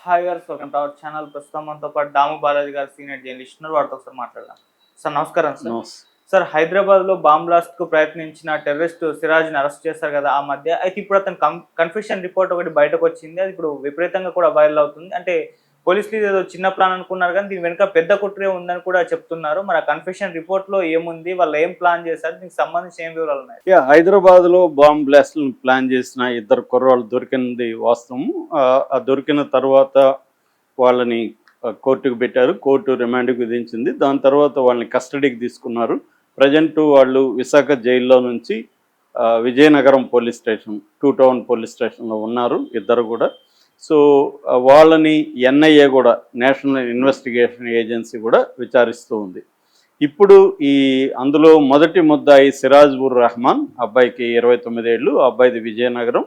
Hi గారు, welcome to our channel. ప్రస్తుతం మనతో పాటు దాము బాలాజీ గారు సీనియర్ జర్నలిస్ట్ ఉన్నారు. వారితో ఒకసారి మాట్లాడదాం. సార్ నమస్కారం. సార్ హైదరాబాద్ లో బాంబ్ బ్లాస్ట్ కు ప్రయత్నించిన టెర్రరిస్ట్ సిరాజ్ ని అరెస్ట్ చేశారు కదా ఆ మధ్య. అయితే ఇప్పుడు అతను కన్ఫెషన్ రిపోర్ట్ ఒకటి బయటకు వచ్చింది. అది ఇప్పుడు విపరీతంగా కూడా వైరల్ అవుతుంది. అంటే పోలీసులు ఏదో చిన్న ప్లాన్ అనుకున్నారు కానీ దీని వెనుక పెద్ద కుట్రే ఉందని కూడా చెప్తున్నారు. మరి ఆ కన్ఫెషన్ రిపోర్ట్ లో ఏముంది, వాళ్ళు ఏం ప్లాన్ చేశారు, దీనికి సంబంధించి ఏం వివరాలు ఉన్నాయి? హైదరాబాద్ లో బాంబ్ బ్లాస్ట్ ప్లాన్ చేసిన ఇద్దరు కుర్రాళ్ళు దొరికింది వాస్తవం. ఆ దొరికిన తర్వాత వాళ్ళని కోర్టుకు పెట్టారు. కోర్టు రిమాండ్కి విధించింది. దాని తర్వాత వాళ్ళని కస్టడీకి తీసుకున్నారు. ప్రజెంట్ వాళ్ళు విశాఖ జైల్లో నుంచి Vizianagaram police station, 2 town police స్టేషన్లో ఉన్నారు ఇద్దరు కూడా. సో వాళ్ళని ఎన్ఐఏ కూడా, నేషనల్ ఇన్వెస్టిగేషన్ ఏజెన్సీ కూడా విచారిస్తూ ఉంది. ఇప్పుడు అందులో మొదటి ముద్దాయి సిరాజ్ ఉర్ రెహమాన్, అబ్బాయికి 29 ఏళ్ళు, అబ్బాయిది విజయనగరం.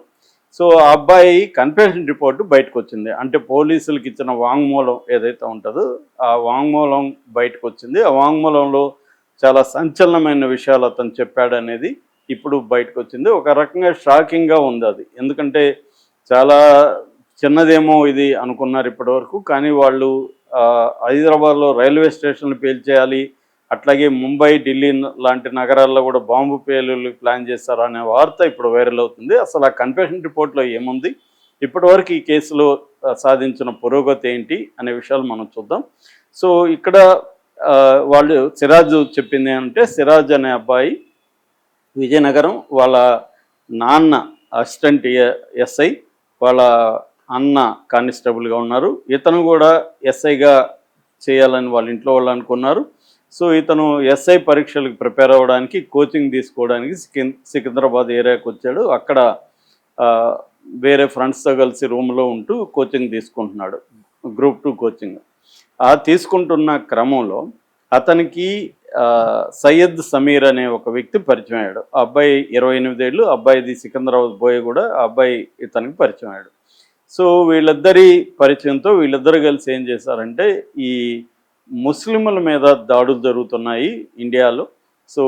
సో ఆ అబ్బాయి కన్ఫెషన్ రిపోర్టు బయటకు వచ్చింది. అంటే పోలీసులకు ఇచ్చిన వాంగ్మూలం ఏదైతే ఉంటుందో ఆ వాంగ్మూలం బయటకు వచ్చింది. ఆ వాంగ్మూలంలో చాలా సంచలనమైన విషయాలు అతను చెప్పాడనేది ఇప్పుడు బయటకు వచ్చింది. ఒక రకంగా షాకింగ్గా ఉంది అది. ఎందుకంటే చాలా చిన్నదేమో ఇది అనుకున్నారు ఇప్పటివరకు, కానీ వాళ్ళు హైదరాబాద్లో రైల్వే స్టేషన్లు పేల్చేయాలి, అట్లాగే ముంబై, ఢిల్లీ లాంటి నగరాల్లో కూడా బాంబు పేలుళ్ళు ప్లాన్ చేశారు అనే వార్త ఇప్పుడు వైరల్ అవుతుంది. అసలు ఆ కన్ఫెషన్ రిపోర్ట్లో ఏముంది, ఇప్పటివరకు ఈ కేసులో సాధించిన పురోగతి ఏంటి అనే విషయాలు మనం చూద్దాం. సో ఇక్కడ వాళ్ళు సిరాజ్ చెప్పింది అంటే, సిరాజ్ అనే అబ్బాయి విజయనగరం, వాళ్ళ నాన్న అసిస్టెంట్ ఎస్ఐ, వాళ్ళ అన్న కానిస్టేబుల్గా ఉన్నారు. ఇతను కూడా ఎస్ఐగా చేయాలని వాళ్ళ ఇంట్లో వాళ్ళు అనుకున్నారు. సో ఇతను ఎస్ఐ పరీక్షలకు ప్రిపేర్ అవ్వడానికి, కోచింగ్ తీసుకోవడానికి సికింద్రాబాద్ ఏరియాకి వచ్చాడు. అక్కడ వేరే ఫ్రెండ్స్తో కలిసి రూమ్లో ఉంటూ కోచింగ్ తీసుకుంటున్నాడు, గ్రూప్ 2 కోచింగ్. తీసుకుంటున్న క్రమంలో అతనికి సయ్యద్ సమీర్ అనే ఒక వ్యక్తి పరిచయం అయ్యాడు. ఆ అబ్బాయి 28 ఏళ్ళు, అబ్బాయిది సికింద్రాబాద్ బోయ్ కూడా. ఆ అబ్బాయి ఇతనికి పరిచయం అయ్యాడు. సో వీళ్ళిద్దరి పరిచయంతో వీళ్ళిద్దరు కలిసి ఏం చేశారంటే, ఈ ముస్లింల మీద దాడులు జరుగుతున్నాయి ఇండియాలో. సో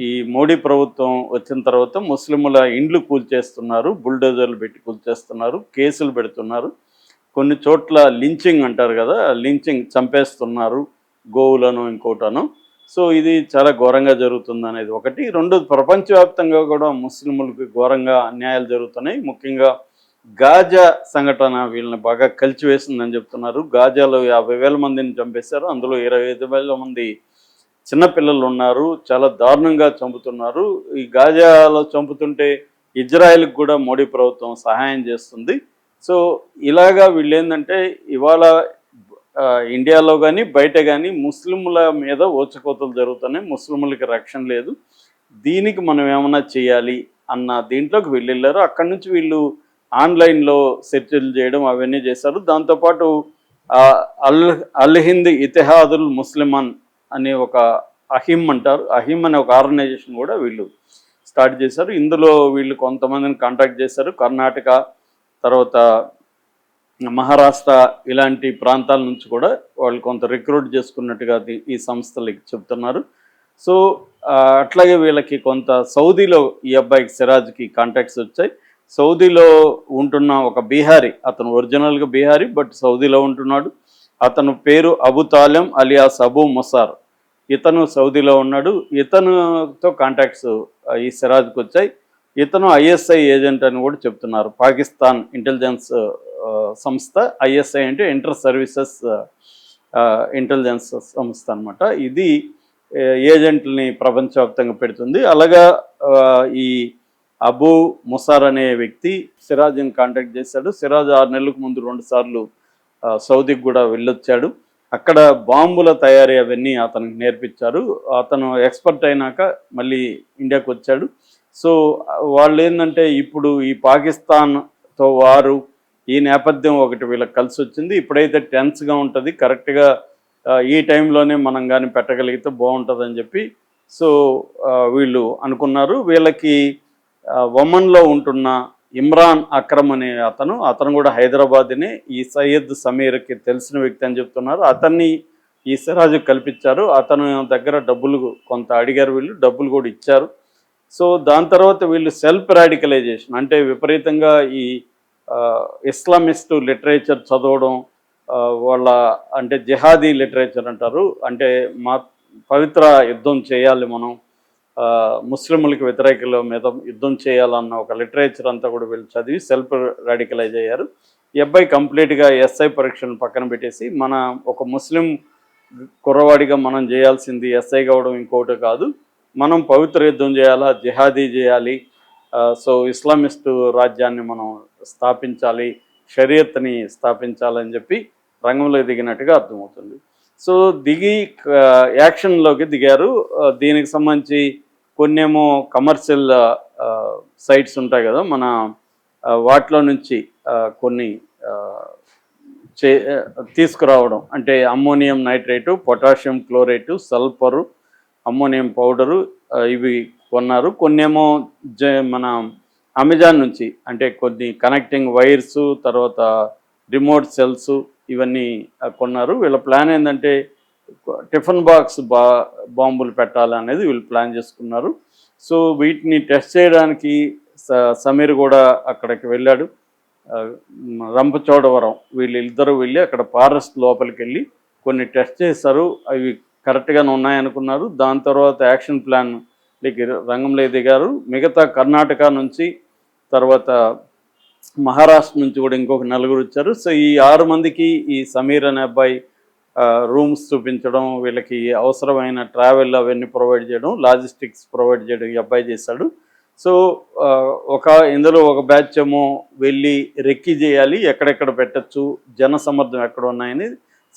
ఈ మోడీ ప్రభుత్వం వచ్చిన తర్వాత ముస్లింల ఇండ్లు కూల్చేస్తున్నారు, బుల్డోజర్లు పెట్టి కూల్చేస్తున్నారు, కేసులు పెడుతున్నారు. కొన్ని చోట్ల లించింగ్ అంటారు కదా, లించింగ్, చంపేస్తున్నారు గోవులను ఇంకోటను. సో ఇది చాలా ఘోరంగా జరుగుతుంది అనేది ఒకటి. రెండోది, ప్రపంచవ్యాప్తంగా కూడా ముస్లింలకు ఘోరంగా అన్యాయాలు జరుగుతున్నాయి. ముఖ్యంగా గాజా సంఘటన వీళ్ళని బాగా కలిచివేసిందని చెప్తున్నారు. గాజాలో 50,000 మందిని చంపేశారు. అందులో 25,000 మంది చిన్నపిల్లలు ఉన్నారు. చాలా దారుణంగా చంపుతున్నారు. ఈ గాజాలో చంపుతుంటే ఇజ్రాయెల్కి కూడా మోడీ ప్రభుత్వం సహాయం చేస్తుంది. సో ఇలాగా వీళ్ళు ఏంటంటే, ఇవాళ ఇండియాలో కానీ బయట కానీ ముస్లింల మీద ఊచకోతలు జరుగుతున్నాయి. ముస్లింలకి రక్షణ లేదు. దీనికి మనం ఏమైనా చేయాలి అన్న దీంట్లోకి వెళ్ళారు. అక్కడి నుంచి వీళ్ళు ఆన్లైన్లో సెర్చ్లు చేయడం అవన్నీ చేశారు. దాంతోపాటు అల్ హింద్ ఇతిహాదుల్ ముస్లిమాన్ అనే ఒక అహిమ్ అంటారు, అహిమ్ అనే ఒక ఆర్గనైజేషన్ కూడా వీళ్ళు స్టార్ట్ చేశారు. ఇందులో వీళ్ళు కొంతమందిని కాంటాక్ట్ చేశారు. కర్ణాటక, తర్వాత మహారాష్ట్ర ఇలాంటి ప్రాంతాల నుంచి కూడా వాళ్ళు కొంత రిక్రూట్ చేసుకున్నట్టుగా ఈ సంస్థలకి చెప్తున్నారు. సో అట్లాగే వీళ్ళకి కొంత సౌదీలో ఈ అబ్బాయికి సిరాజ్కి కాంటాక్ట్స్ వచ్చాయి. సౌదీలో ఉంటున్న ఒక బీహారీ, అతను ఒరిజినల్గా బీహారీ బట్ సౌదీలో ఉంటున్నాడు. అతను పేరు అబు తాలెం అలియాస్ అబు ముసార్. ఇతను సౌదీలో ఉన్నాడు. ఇతనుతో కాంటాక్ట్స్ ఈ సిరాజ్కి వచ్చాయి. ఇతను ఐఎస్ఐ ఏజెంట్ అని కూడా చెప్తున్నారు. పాకిస్తాన్ ఇంటెలిజెన్స్ సంస్థ, ఐఎస్ఐ అంటే ఇంటర్ సర్వీసెస్ ఇంటెలిజెన్స్ సంస్థ అనమాట. ఇది ఏజెంట్లని ప్రపంచవ్యాప్తంగా పెడుతుంది. అలాగా ఈ అబూ ముసార్ అనే వ్యక్తి సిరాజ్ని కాంటాక్ట్ చేశాడు. సిరాజ్ 6 నెలలకు ముందు 2 సార్లు సౌదీకి కూడా వెళ్ళొచ్చాడు. అక్కడ బాంబుల తయారీ అవన్నీ అతనికి నేర్పించారు. అతను ఎక్స్పర్ట్ అయినాక మళ్ళీ ఇండియాకి వచ్చాడు. సో వాళ్ళు ఏంటంటే, ఇప్పుడు ఈ పాకిస్తాన్తో వారు, ఈ నేపథ్యం ఒకటి వీళ్ళకి కలిసి వచ్చింది. ఇప్పుడైతే టెన్స్గా ఉంటుంది, కరెక్ట్గా ఈ టైంలోనే మనం కానీ పెట్టగలిగితే బాగుంటుందని చెప్పి సో వీళ్ళు అనుకున్నారు. వీళ్ళకి ఒమన్లో ఉంటున్న ఇమ్రాన్ అక్రమ్ అనే అతను కూడా హైదరాబాద్నే. ఈ సయ్యద్ సమీర్కి తెలిసిన వ్యక్తి అని చెప్తున్నారు. అతన్ని ఈ సిరాజ్ కల్పించారు. అతను దగ్గర డబ్బులు కొంత అడిగారు, వీళ్ళు డబ్బులు కూడా ఇచ్చారు. సో దాని తర్వాత వీళ్ళు సెల్ఫ్ రాడికలైజేషన్, అంటే విపరీతంగా ఈ ఇస్లామిస్ట్ లిటరేచర్ చదవడం, వాళ్ళ అంటే జిహాదీ లిటరేచర్ అంటారు, అంటే మా పవిత్ర యుద్ధం చేయాలి మనం, ముస్లింలకు వ్యతిరేకుల మీద యుద్ధం చేయాలన్న ఒక లిటరేచర్ అంతా కూడా వీళ్ళు చదివి సెల్ఫ్ రాడికలైజ్ అయ్యారు. ఈ అబ్బాయి కంప్లీట్గా ఎస్ఐ పరీక్షను పక్కన పెట్టేసి మన ఒక ముస్లిం కుర్రవాడిగా మనం చేయాల్సింది ఎస్ఐ కావడం ఇంకోటి కాదు, మనం పవిత్ర యుద్ధం చేయాలా, జిహాదీ చేయాలి, సో ఇస్లామిస్టు రాజ్యాన్ని మనం స్థాపించాలి, షరియత్ని స్థాపించాలని చెప్పి రంగంలో దిగినట్టుగా అర్థమవుతుంది. సో దిగి యాక్షన్లోకి దిగారు. దీనికి సంబంధించి కొన్నేమో కమర్షియల్ సైట్స్ ఉంటాయి కదా మన, వాటిలో నుంచి కొన్ని తీసుకురావడం, అంటే ammonium nitrate, potassium chloride, sulphur, ammonium powder, ఇవి కొన్నారు. కొన్నేమో మన అమెజాన్ నుంచి, అంటే కొన్ని కనెక్టింగ్ వైర్సు, తర్వాత రిమోట్ సెల్స్, ఇవన్నీ కొన్నారు. వీళ్ళ ప్లాన్ ఏంటంటే టిఫిన్ బాక్స్ బాంబులు పెట్టాలనేది వీళ్ళు ప్లాన్ చేసుకున్నారు. సో వీటిని టెస్ట్ చేయడానికి సమీర్ కూడా అక్కడికి వెళ్ళాడు. రంపచోడవరం వీళ్ళిద్దరూ వెళ్ళి అక్కడ ఫారెస్ట్ లోపలికి వెళ్ళి కొన్ని టెస్ట్ చేశారు. అవి కరెక్ట్గానే ఉన్నాయనుకున్నారు. దాని తర్వాత యాక్షన్ ప్లాన్ రంగంలో దిగారు. మిగతా కర్ణాటక నుంచి, తర్వాత మహారాష్ట్ర నుంచి కూడా ఇంకొక 4 వచ్చారు. సో ఈ 6 మందికి ఈ సమీర్ అనే అబ్బాయి రూమ్స్ చూపించడం, వీళ్ళకి అవసరమైన ట్రావెల్ అవన్నీ ప్రొవైడ్ చేయడం, లాజిస్టిక్స్ ప్రొవైడ్ చేయడం ఈ అబ్బాయి చేశాడు. సో ఇందులో ఒక బ్యాచ్ ఏమో వెళ్ళి రెక్కి చేయాలి, ఎక్కడెక్కడ పెట్టచ్చు, జన సమర్థం ఎక్కడ ఉన్నాయని.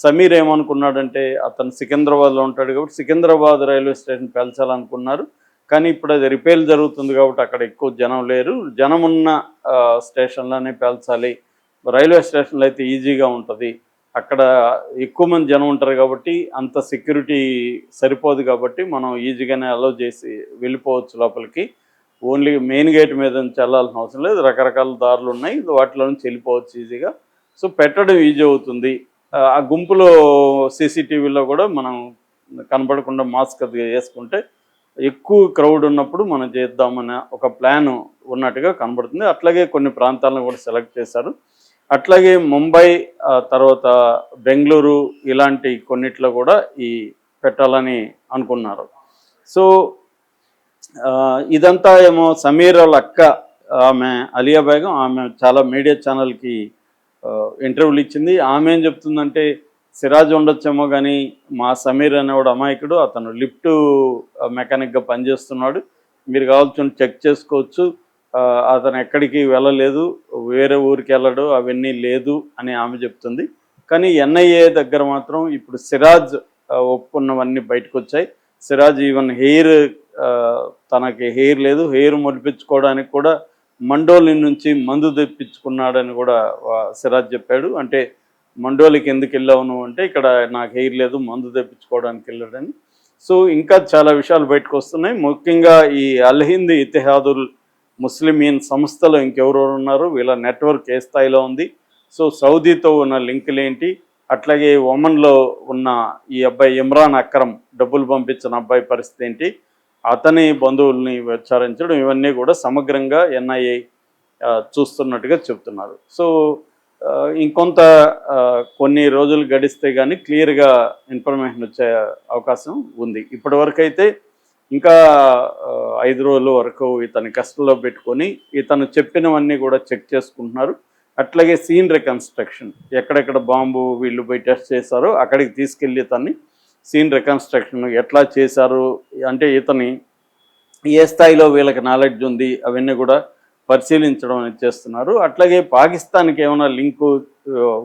సమీర్ ఏమనుకున్నాడంటే అతను సికింద్రాబాద్లో ఉంటాడు కాబట్టి సికింద్రాబాద్ రైల్వే స్టేషన్ పేల్చాలనుకున్నారు. కానీ ఇప్పుడు అది రిపేర్ జరుగుతుంది కాబట్టి అక్కడ ఎక్కువ జనం లేరు, జనం ఉన్న స్టేషన్లోనే పేల్చాలి, రైల్వే స్టేషన్లో అయితే ఈజీగా ఉంటుంది, అక్కడ ఎక్కువ మంది జనం ఉంటారు కాబట్టి అంత సెక్యూరిటీ సరిపోదు కాబట్టి మనం ఈజీగానే అలౌ చేసి వెళ్ళిపోవచ్చు లోపలికి, ఓన్లీ మెయిన్ గేట్ మీద నుంచి వెళ్ళాల్సిన అవసరం లేదు, రకరకాల దారులు ఉన్నాయి, వాటిలో నుంచి వెళ్ళిపోవచ్చు ఈజీగా. సో పెట్టడం ఈజీ అవుతుంది. ఆ గుంపులో సీసీటీవీలో కూడా మనం కనపడకుండా మాస్క్ అది వేసుకుంటే ఎక్కువ క్రౌడ్ ఉన్నప్పుడు మనం చేద్దామనే ఒక ప్లాన్ ఉన్నట్టుగా కనబడుతుంది. అట్లాగే కొన్ని ప్రాంతాలను కూడా సెలెక్ట్ చేశారు. అట్లాగే ముంబై, తర్వాత బెంగళూరు, ఇలాంటి కొన్నిట్లో కూడా ఈ పెట్టాలని అనుకున్నారు. సో ఇదంతా ఏమో సమీర్ వాళ్ళ అక్క, ఆమె అలియా బేగం, ఆమె చాలా మీడియా ఛానల్కి ఇంటర్వ్యూలు ఇచ్చింది. ఆమె ఏం చెప్తుందంటే సిరాజ్ ఉండొచ్చేమో కానీ మా సమీర్ అనేవాడు అమాయకుడు, అతను లిఫ్ట్ మెకానిక్గా పనిచేస్తున్నాడు, మీరు కావాల్సిన చెక్ చేసుకోవచ్చు, అతను ఎక్కడికి వెళ్ళలేదు, వేరే ఊరికి వెళ్ళడు, అవన్నీ లేదు అని ఆమె చెప్తుంది. కానీ ఎన్ఐఏ దగ్గర మాత్రం ఇప్పుడు సిరాజ్ ఒప్పుకున్నవన్నీ బయటకు వచ్చాయి. సిరాజ్ ఈవెన్ తనకి హెయిర్ లేదు, హెయిర్ మొలిపించుకోవడానికి కూడా మండోలి నుంచి మందు తెప్పించుకున్నాడని కూడా సిరాజ్ చెప్పాడు. అంటే మండోలికి ఎందుకు వెళ్ళావు నువ్వు అంటే ఇక్కడ నాకు హెయిర్ లేదు, మందు తెప్పించుకోవడానికి వెళ్ళాడని. సో ఇంకా చాలా విషయాలు బయటకు వస్తున్నాయి. ముఖ్యంగా ఈ అల్ హింద్ ఇతిహాదుల్ ముస్లిమీన్ సంస్థలో ఇంకెవరెవరు ఉన్నారు, వీళ్ళ నెట్వర్క్ ఏ స్థాయిలో ఉంది, సో సౌదీతో ఉన్న లింకులు ఏంటి, అట్లాగే ఒమన్లో ఉన్న ఈ అబ్బాయి ఇమ్రాన్ అక్రమ్ డబ్బులు పంపించిన అబ్బాయి పరిస్థితి ఏంటి, అతని బంధువుల్ని విచారించడం, ఇవన్నీ కూడా సమగ్రంగా ఎన్ఐఏ చూస్తున్నట్టుగా చెప్తున్నారు. సో ఇంకొంత కొన్ని రోజులు గడిస్తే కానీ క్లియర్గా ఇన్ఫర్మేషన్ వచ్చే అవకాశం ఉంది. ఇప్పటివరకు అయితే ఇంకా 5 రోజుల వరకు ఇతని కస్టడీలో పెట్టుకొని ఇతను చెప్పినవన్నీ కూడా చెక్ చేసుకుంటున్నారు. అట్లాగే సీన్ రికన్స్ట్రక్షన్, ఎక్కడెక్కడ బాంబు వీళ్ళు పోయి టెస్ట్ చేశారో అక్కడికి తీసుకెళ్ళి ఇతన్ని సీన్ రికన్స్ట్రక్షన్ ఎట్లా చేశారు, అంటే ఇతని ఏ స్థాయిలో వీళ్ళకి నాలెడ్జ్ ఉంది, అవన్నీ కూడా పరిశీలించడం అనేది చేస్తున్నారు. అట్లాగే పాకిస్తాన్కి ఏమైనా లింకు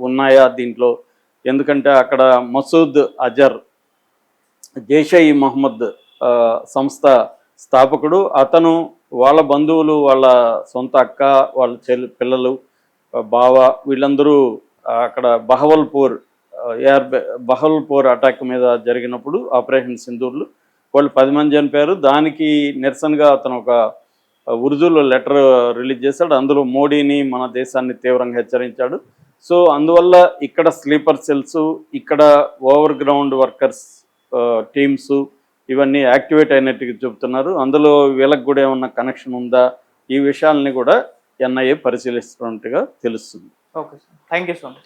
ఉన్నాయా దీంట్లో, ఎందుకంటే అక్కడ మసూద్ అజర్ జైషే ఈ మహమ్మద్ సంస్థ స్థాపకుడు, అతను వాళ్ళ బంధువులు, వాళ్ళ సొంత అక్క, వాళ్ళ పిల్లలు, బావ, వీళ్ళందరూ అక్కడ బహవల్పూర్ అటాక్ మీద జరిగినప్పుడు ఆపరేషన్ సింధూర్లు వాళ్ళు 10 మంది చనిపోయారు. దానికి నిరసనగా అతను ఒక ఉర్దూలో లెటర్ రిలీజ్ చేశాడు. అందులో మోడీని, మన దేశాన్ని తీవ్రంగా హెచ్చరించాడు. సో అందువల్ల ఇక్కడ స్లీపర్ సెల్స్, ఇక్కడ ఓవర్ గ్రౌండ్ వర్కర్స్ టీమ్స్ ఇవన్నీ యాక్టివేట్ అయినట్టుగా చెబుతున్నారు. అందులో వీళ్ళకి కూడా ఏమన్నా కనెక్షన్ ఉందా, ఈ విషయాలని కూడా ఎన్ఐఏ పరిశీలిస్తున్నట్టుగా తెలుస్తుంది. Okay sir, thank you so much.